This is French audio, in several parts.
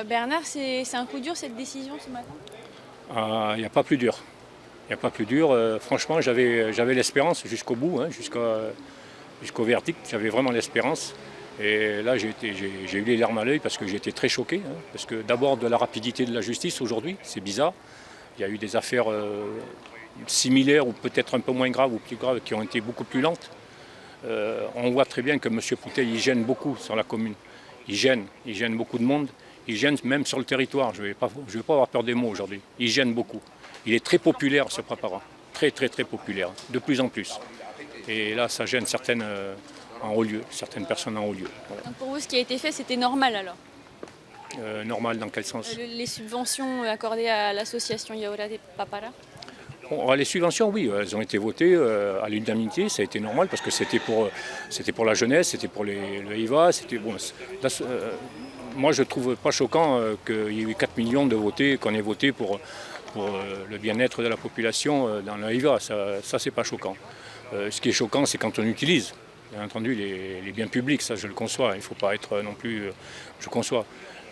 Bernard, c'est un coup dur cette décision ce matin? Il n'y a pas plus dur. Il n'y a pas plus dur. Franchement, j'avais l'espérance jusqu'au bout, hein, jusqu'au verdict. J'avais vraiment l'espérance. Et là, j'ai eu les larmes à l'œil parce que j'ai été très choqué. Hein, parce que d'abord, de la rapidité de la justice aujourd'hui, c'est bizarre. Il y a eu des affaires similaires ou peut-être un peu moins graves ou plus graves qui ont été beaucoup plus lentes. On voit très bien que M. Poutet, il gêne beaucoup sur la commune. Il gêne beaucoup de monde. Il gêne même sur le territoire. Je ne vais pas avoir peur des mots aujourd'hui. Il gêne beaucoup. Il est très populaire, ce Papara. Très, très, très populaire. De plus en plus. Et là, ça gêne certaines en haut lieu, certaines personnes en haut lieu. Voilà. Donc pour vous, ce qui a été fait, c'était normal alors? Normal dans quel sens? Les subventions accordées à l'association Yaouré de Papara? Bon, les subventions, oui, elles ont été votées à l'unanimité, ça a été normal parce que c'était pour la jeunesse, c'était pour le IVA, c'était bon. Moi, je ne trouve pas choquant qu'il y ait eu 4 millions de votés, qu'on ait voté pour le bien-être de la population dans le IVA. Ça c'est pas choquant. Ce qui est choquant, c'est quand on utilise, bien entendu, les biens publics, ça je le conçois. Il ne faut pas être non plus, je conçois.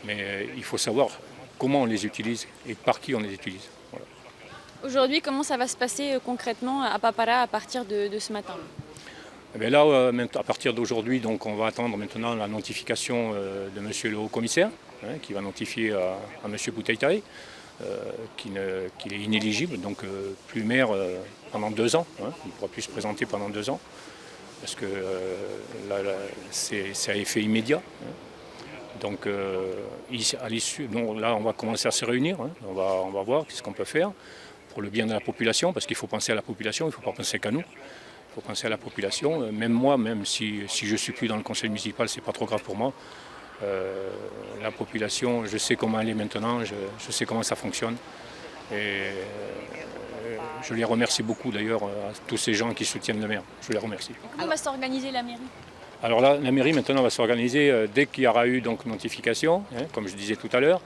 Mais il faut savoir comment on les utilise et par qui on les utilise. Voilà. Aujourd'hui, comment ça va se passer concrètement à Papara à partir de ce matin? Et bien là, à partir d'aujourd'hui, donc, on va attendre maintenant la notification de Monsieur le Haut-Commissaire, hein, qui va notifier à M. Boutaïtaï qu'il est inéligible, donc plus maire pendant 2 ans. Hein, il ne pourra plus se présenter pendant 2 ans, parce que là, c'est à effet immédiat. Hein. Donc à l'issue, là, on va commencer à se réunir, hein, on va voir ce qu'on peut faire pour le bien de la population, parce qu'il faut penser à la population, il ne faut pas penser qu'à nous. Il faut penser à la population. Même moi, même si je ne suis plus dans le conseil municipal, ce n'est pas trop grave pour moi. La population, je sais comment elle est maintenant, je sais comment ça fonctionne. Et je les remercie beaucoup d'ailleurs à tous ces gens qui soutiennent le maire. Je les remercie. Comment va s'organiser la mairie? Alors là, la mairie maintenant va s'organiser dès qu'il y aura eu donc notification, hein, comme je disais tout à l'heure.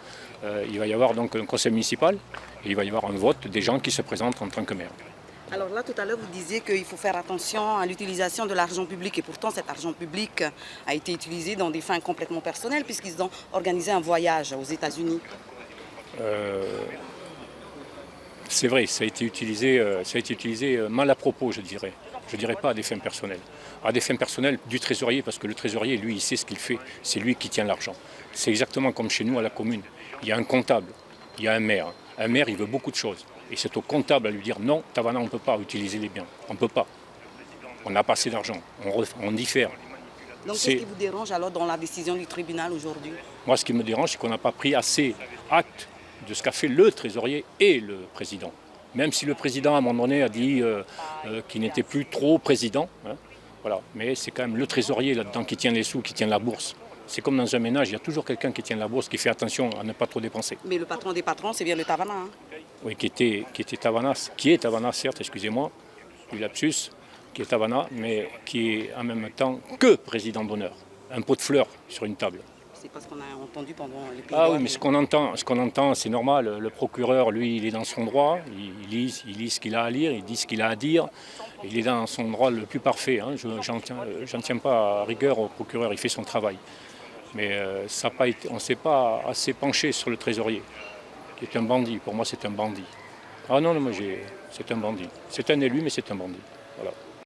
Il va y avoir donc un conseil municipal et il va y avoir un vote des gens qui se présentent en tant que maire. Alors là, tout à l'heure, vous disiez qu'il faut faire attention à l'utilisation de l'argent public. Et pourtant, cet argent public a été utilisé dans des fins complètement personnelles, puisqu'ils ont organisé un voyage aux États-Unis. C'est vrai, ça a été utilisé mal à propos, je dirais. Je ne dirais pas à des fins personnelles. À des fins personnelles du trésorier, parce que le trésorier, lui, il sait ce qu'il fait. C'est lui qui tient l'argent. C'est exactement comme chez nous à la commune. Il y a un comptable, il y a un maire. Un maire, il veut beaucoup de choses. Et c'est au comptable à lui dire non, Tavana, on ne peut pas utiliser les biens. On ne peut pas. On n'a pas assez d'argent. On diffère. Donc qu'est-ce qui vous dérange alors dans la décision du tribunal aujourd'hui? Moi, ce qui me dérange, c'est qu'on n'a pas pris assez acte de ce qu'a fait le trésorier et le président. Même si le président, à un moment donné, a dit qu'il n'était plus trop président. Hein, voilà. Mais c'est quand même le trésorier là-dedans qui tient les sous, qui tient la bourse. C'est comme dans un ménage, il y a toujours quelqu'un qui tient la bourse, qui fait attention à ne pas trop dépenser. Mais le patron des patrons, c'est bien le Tavana. Hein? Oui, qui est Tavana, certes, excusez-moi, du lapsus, qui est Tavana, mais qui est en même temps que président d'honneur. Un pot de fleurs sur une table. C'est pas ce qu'on a entendu pendant les plaidoiries. Ah oui, mais ce qu'on entend, c'est normal. Le procureur, lui, il est dans son droit, il lit ce qu'il a à lire, il dit ce qu'il a à dire. Il est dans son droit le plus parfait. Hein. J'en tiens pas à rigueur au procureur, il fait son travail. Mais on ne s'est pas assez penché sur le trésorier, qui est un bandit. Pour moi, c'est un bandit. Ah non, c'est un bandit. C'est un élu, mais c'est un bandit. Voilà.